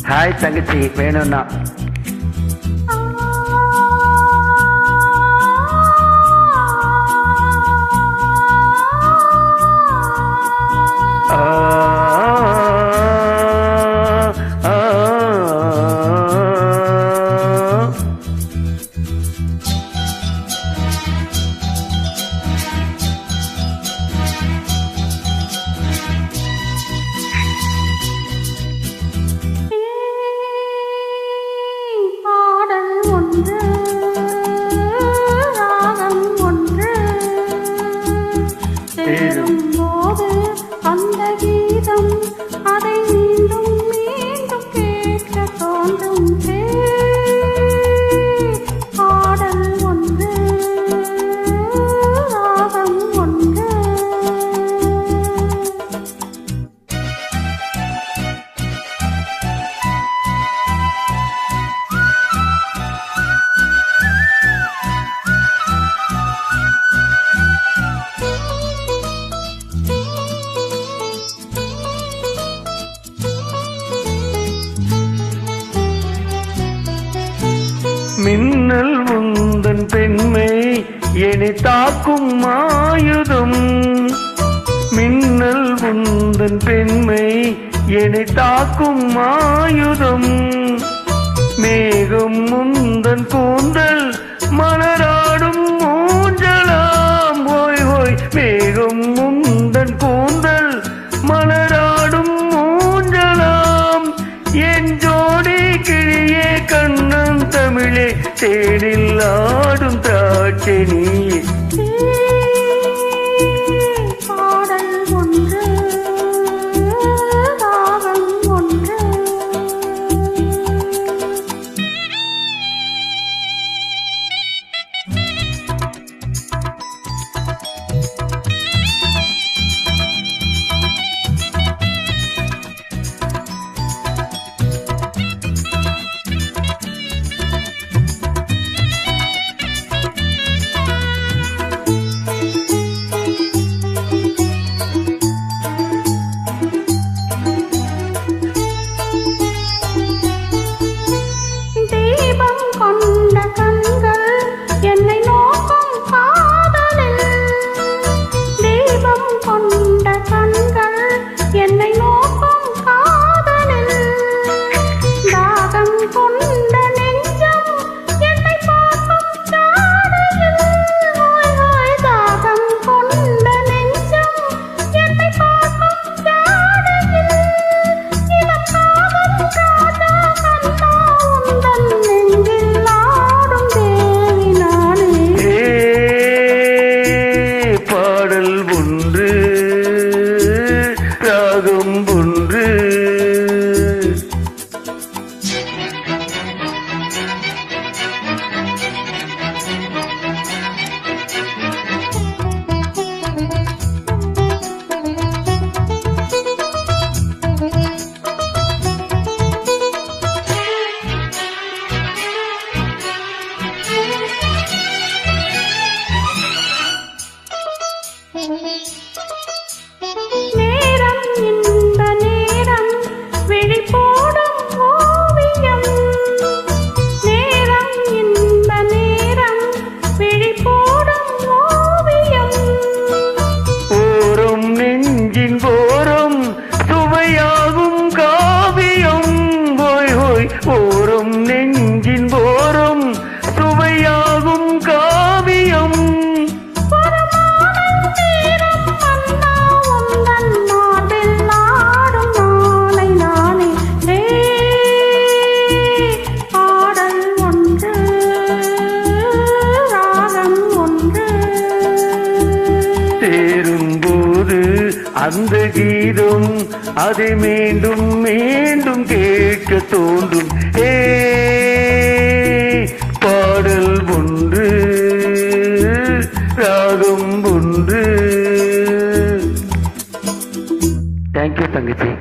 Hi தங்கச்சி, வேணும்னா சேரும்போது அந்த கீதம் அதை மீண்டும் மீண்டும் கேட்க தோன்றும். பாடல் ஒன்று, ராகம் ஒன்று. மின்னல் உந்தன் பெண்மை என்னை தாக்கும் ஆயுதம். மின்னல் உந்தன் பெண்மை என்னை தாக்கும் ஆயுதம். மேகம் முந்தன் கூந்தல் மலராடும் ஊஞ்சலாம். ஓய் ஓய், மேகம் முந்தன் கூந்தல் மலராடும் ஊஞ்சலாம். என் ஜோடி கிளியே கண்ணன் தமிழே, தேனில் ஆடும் திராட்சை நீயே. பாடல் ஒன்று, ராகம் ஒன்று. கொண்ட கண்கள் என்னை நோக்கும் காதலில். தீபம் கொண்ட கண்கள் என்னை நோக்கும் காதலில். தாகம் கொண்ட நெஞ்சம் என்னை பார்க்கும் காதலில். ஓய் ஓய், தாகம் கொண்ட நெஞ்சம் என்னை பார்க்கும் காதலில். இளம் காதல் ராஜா கண்ணா உந்தன் நெஞ்சில் ஆடும் தேவி நானே. பாடல் ஒன்று, ராகம் ஒன்று. நேரம் இந்த நேரம் விழி போடும் ஓவியம். நேரம் இந்த நேரம் விழி போடும் ஓவியம். ஓரம் நெஞ்சின் போரம் சுவையாகும் காவியம். ஓய் ஓய், ஓரம் நெஞ்சின் போரம் சுவையாகும் காவியம். சேரும்போது அந்த கீதம் அதை மீண்டும் மீண்டும் கேட்க தோன்றும். பாடல் ஒன்று, ராகம் ஒன்று. தேங்க்யூ தங்கச்சி.